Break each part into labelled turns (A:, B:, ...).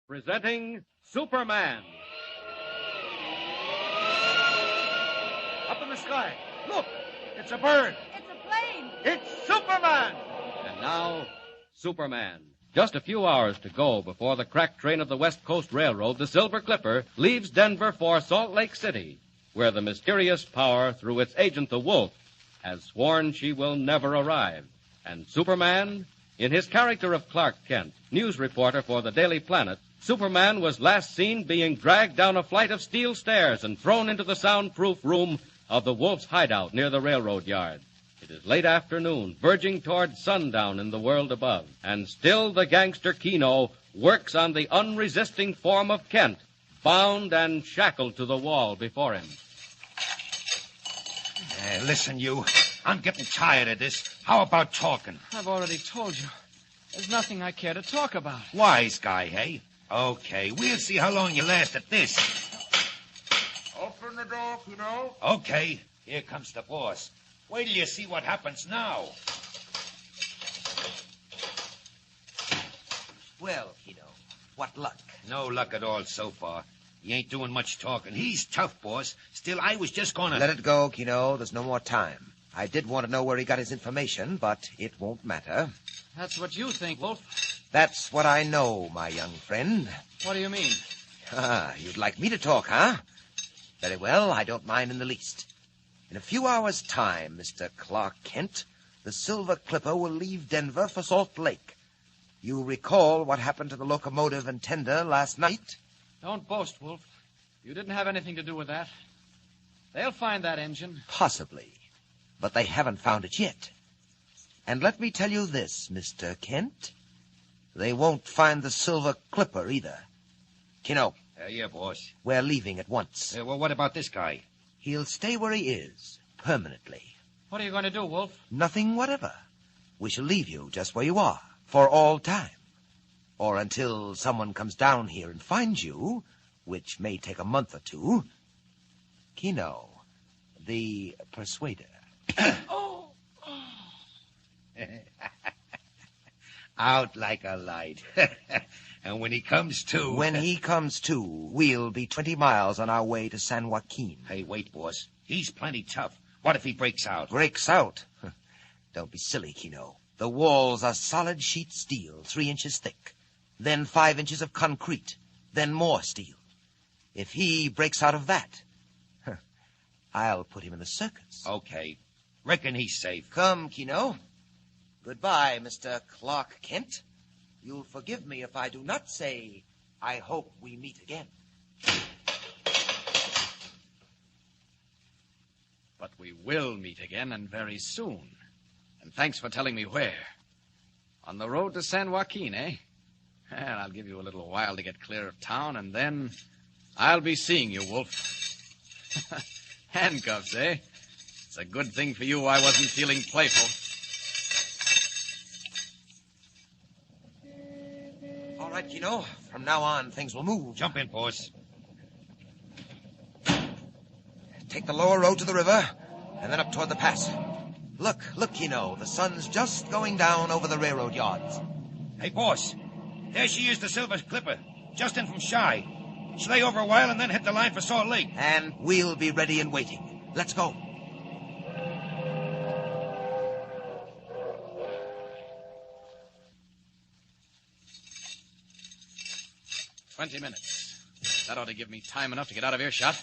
A: Presenting Superman. Up in the sky. Look, it's a bird.
B: It's a plane.
A: It's Superman. And now, Superman. Just a few hours to go before the crack train of the West Coast Railroad, the Silver Clipper, leaves Denver for Salt Lake City, where the mysterious power, through its agent, the Wolf, has sworn she will never arrive. And Superman, in his character of Clark Kent, news reporter for the Daily Planet, Superman was last seen being dragged down a flight of steel stairs and thrown into the soundproof room of the Wolf's hideout near the railroad yard. It is late afternoon, verging toward sundown in the world above, and still the gangster Keno works on the unresisting form of Kent, bound and shackled to the wall before him.
C: Listen, you. I'm getting tired of this. How about talking?
D: I've already told you. There's nothing I care to talk about.
C: Wise guy, hey? Okay, we'll see how long you last at this.
E: Open the door, Keno.
C: Okay, here comes the boss. Wait till you see what happens now.
F: Well, Keno, what luck?
C: No luck at all so far. He ain't doing much talking. He's tough, boss. Still, I was just gonna...
F: Let it go, Keno. There's no more time. I did want to know where he got his information, but it won't matter.
D: That's what you think, Wolf.
F: That's what I know, my young friend.
D: What do you mean?
F: You'd like me to talk, huh? Very well, I don't mind in the least. In a few hours' time, Mr. Clark Kent, the Silver Clipper will leave Denver for Salt Lake. You recall what happened to the locomotive and tender last night?
D: Don't boast, Wolf. You didn't have anything to do with that. They'll find that engine.
F: Possibly. But they haven't found it yet. And let me tell you this, Mr. Kent. They won't find the Silver Clipper either. Keno.
C: Yeah, boss.
F: We're leaving at once.
C: Well, what about this guy?
F: He'll stay where he is, permanently.
D: What are you going to do, Wolf?
F: Nothing whatever. We shall leave you just where you are, for all time. Or until someone comes down here and finds you, which may take a month or two. Keno, the persuader.
D: Oh!
C: Out like a light. And when he comes to...
F: When he comes to, we'll be 20 miles on our way to San Joaquin.
C: Hey, wait, boss. He's plenty tough. What if he breaks out?
F: Breaks out? Don't be silly, Keno. The walls are solid sheet steel, 3 inches thick. Then 5 inches of concrete. Then more steel. If he breaks out of that, I'll put him in the circus.
C: Okay. Reckon he's safe.
F: Come, Keno. Goodbye, Mr. Clark Kent. You'll forgive me if I do not say, I hope we meet again.
D: But we will meet again, and very soon. And thanks for telling me where. On the road to San Joaquin, eh? Well, I'll give you a little while to get clear of town, and then I'll be seeing you, Wolf. Handcuffs, eh? It's a good thing for you I wasn't feeling playful.
F: All right, Keno. From now on, things will move.
C: Jump in, boss.
F: Take the lower road to the river, and then up toward the pass. Look, Keno. The sun's just going down over the railroad yards.
C: Hey, boss. There she is, the Silver Clipper. Just in from Shy. Stay over a while and then hit the line for Salt Lake.
F: And we'll be ready and waiting. Let's go.
D: "20 minutes. That ought to give me time enough to get out of earshot.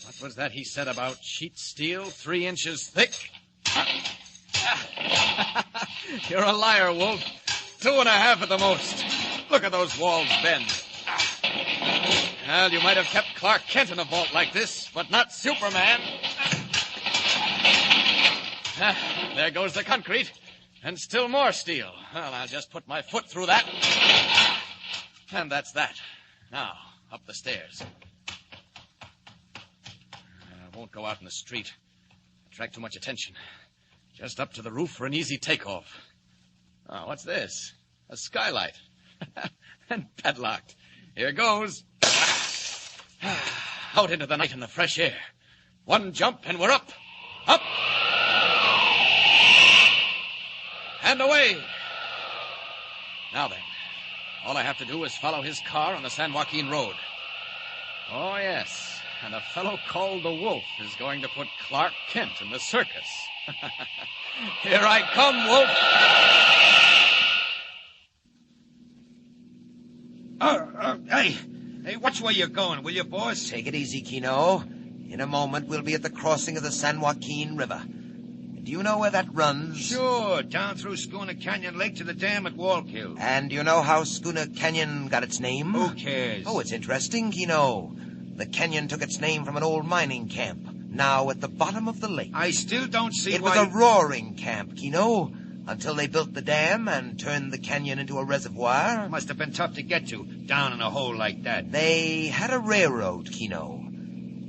D: What was that he said about sheet steel, 3 inches thick? You're a liar, Wolf. 2.5 at the most. Look at those walls bend. Well, you might have kept Clark Kent in a vault like this, but not Superman. There goes the concrete, and still more steel. Well, I'll just put my foot through that. And that's that. Now, up the stairs. I won't go out in the street. Attract too much attention. Just up to the roof for an easy takeoff. Oh, what's this? A skylight. And padlocked. Here goes. Out into the night in the fresh air. One jump and we're up. Up. And away. Now then. All I have to do is follow his car on the San Joaquin Road. Oh, yes. And a fellow called the Wolf is going to put Clark Kent in the circus. Here I come, Wolf.
C: Hey, watch where you're going, will you, boss?
F: Take it easy, Kino. In a moment, we'll be at the crossing of the San Joaquin River. Do you know where that runs?
C: Sure, down through Schooner Canyon Lake to the dam at Wallkill.
F: And do you know how Schooner Canyon got its name?
C: Who cares?
F: Oh, it's interesting, Kino. The canyon took its name from an old mining camp, now at the bottom of the lake.
C: I still don't see
F: It
C: why...
F: was a roaring camp, Kino, until they built the dam and turned the canyon into a reservoir.
C: Must have been tough to get to, down in a hole like that.
F: They had a railroad, Kino.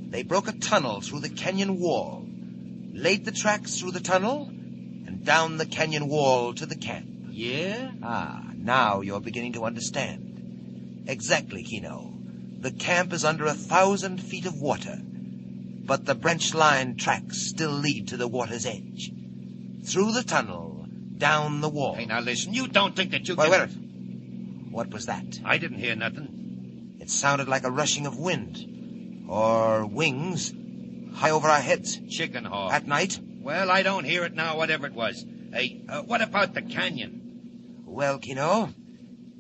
F: They broke a tunnel through the canyon wall, laid the tracks through the tunnel, and down the canyon wall to the camp.
C: Yeah?
F: Ah, now you're beginning to understand. Exactly, Kino. The camp is under 1,000 feet of water, but the branch line tracks still lead to the water's edge. Through the tunnel, down the wall.
C: Hey, now listen, you don't think that you
F: Wait,
C: can...
F: wait. What was that?
C: I didn't hear nothing.
F: It sounded like a rushing of wind. Or wings. High over our heads.
C: Chicken hawk.
F: At night.
C: Well, I don't hear it now, whatever it was. Hey, what about the canyon?
F: Well, Kino,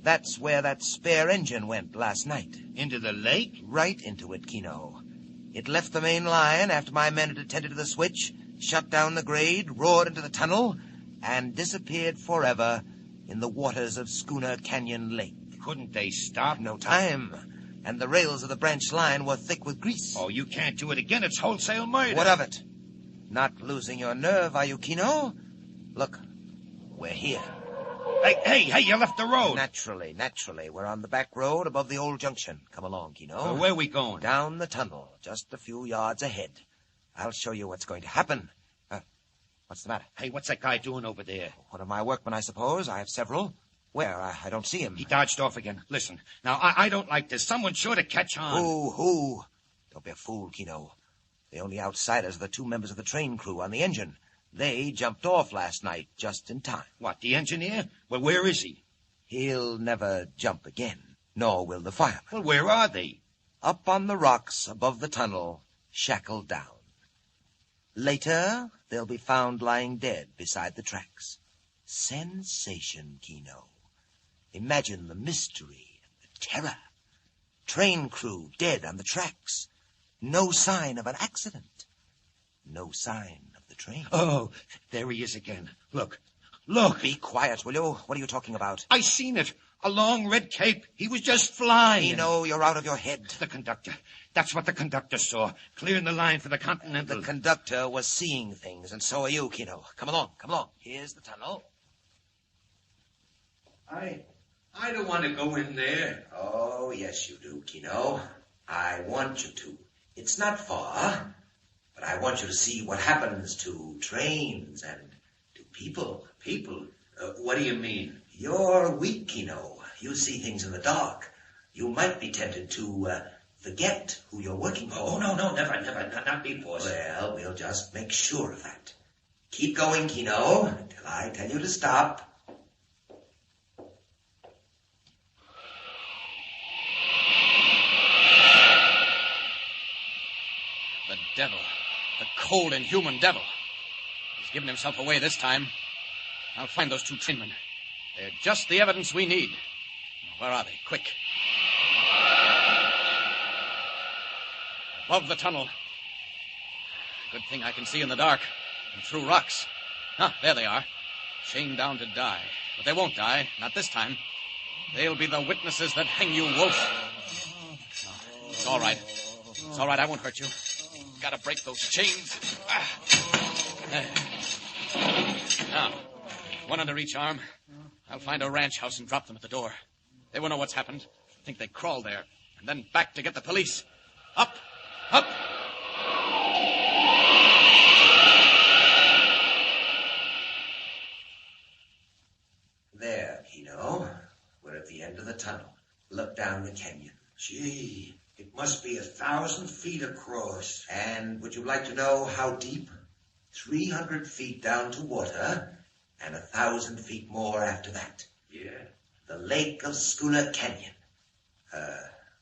F: that's where that spare engine went last night.
C: Into the lake?
F: Right into it, Kino. It left the main line after my men had attended to the switch, shut down the grade, roared into the tunnel, and disappeared forever in the waters of Schooner Canyon Lake.
C: Couldn't they stop?
F: No time. And the rails of the branch line were thick with grease.
C: Oh, you can't do it again. It's wholesale murder.
F: What of it? Not losing your nerve, are you, Kino? Look, we're here.
C: Hey, you left the road.
F: Naturally. We're on the back road above the old junction. Come along, Kino.
C: Where are we going?
F: Down the tunnel, just a few yards ahead. I'll show you what's going to happen. What's the matter?
C: Hey, what's that guy doing over there?
F: One of my workmen, I suppose. I have several. Where? I don't see him.
C: He dodged off again. Listen, now, I don't like this. Someone's sure to catch on.
F: Who? Don't be a fool, Kino. The only outsiders are the two members of the train crew on the engine. They jumped off last night just in time.
C: What, the engineer? Well, where is he?
F: He'll never jump again, nor will the fireman.
C: Well, where are they?
F: Up on the rocks above the tunnel, shackled down. Later, they'll be found lying dead beside the tracks. Sensation, Kino. Imagine the mystery and the terror. Train crew dead on the tracks. No sign of an accident. No sign of the train.
C: Oh, there he is again. Look.
F: Be quiet, will you? What are you talking about?
C: I seen it. A long red cape. He was just flying.
F: Kino, you're out of your head.
C: The conductor. That's what the conductor saw. Clearing the line for the Continental.
F: The conductor was seeing things, and so are you, Kino. Come along. Here's the tunnel.
B: I don't want to go in there.
F: Oh, yes, you do, Kino. I want you to. It's not far, but I want you to see what happens to trains and to people.
B: People? What do you mean?
F: You're weak, Kino. You see things in the dark. You might be tempted to forget who you're working for.
B: Oh, no, never, not me, boss.
F: Well, we'll just make sure of that. Keep going, Kino, until I tell you to stop.
D: The devil. The cold, inhuman devil. He's given himself away this time. I'll find those two trainmen. They're just the evidence we need. Where are they? Quick. Above the tunnel. Good thing I can see in the dark and through rocks. Ah, there they are. Chained down to die. But they won't die. Not this time. They'll be the witnesses that hang you, Wolf. No, it's all right. It's all right. I won't hurt you. Gotta break those chains. There. Now, one under each arm. I'll find a ranch house and drop them at the door. They won't know what's happened. Think they crawled there. And then back to get the police. Up!
F: There, Kino. We're at the end of the tunnel. Look down the canyon.
B: Gee, it must be 1,000 feet across.
F: And would you like to know how deep? 300 feet down to water, and 1,000 feet more after that.
B: Yeah. the lake of Schooner Canyon.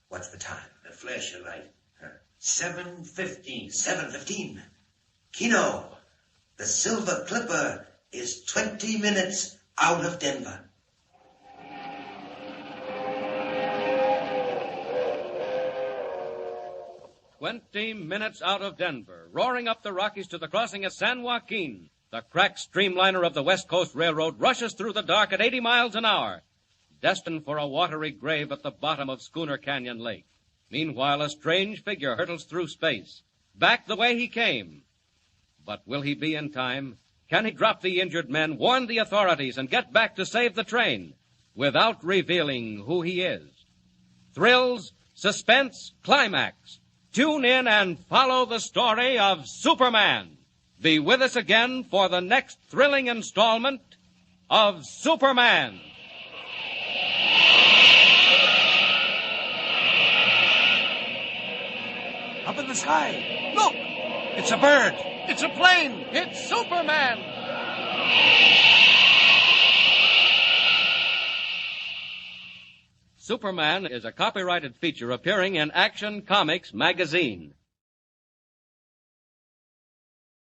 B: What's the time?
C: The flash of light.
B: 7:15. 7:15. Kino, the Silver Clipper is 20 minutes out of Denver.
A: "20 minutes out of Denver, roaring up the Rockies to the crossing at San Joaquin. The cracked streamliner of the West Coast Railroad rushes through the dark at 80 miles an hour, destined for a watery grave at the bottom of Schooner Canyon Lake. Meanwhile, a strange figure hurtles through space, back the way he came. But will he be in time? Can he drop the injured men, warn the authorities, and get back to save the train without revealing who he is? Thrills, suspense, climax. Tune in and follow the story of Superman. Be with us again for the next thrilling installment of Superman.
C: Up in the sky. Look! It's a bird. It's a plane.
A: It's Superman! Superman is a copyrighted feature appearing in Action Comics magazine.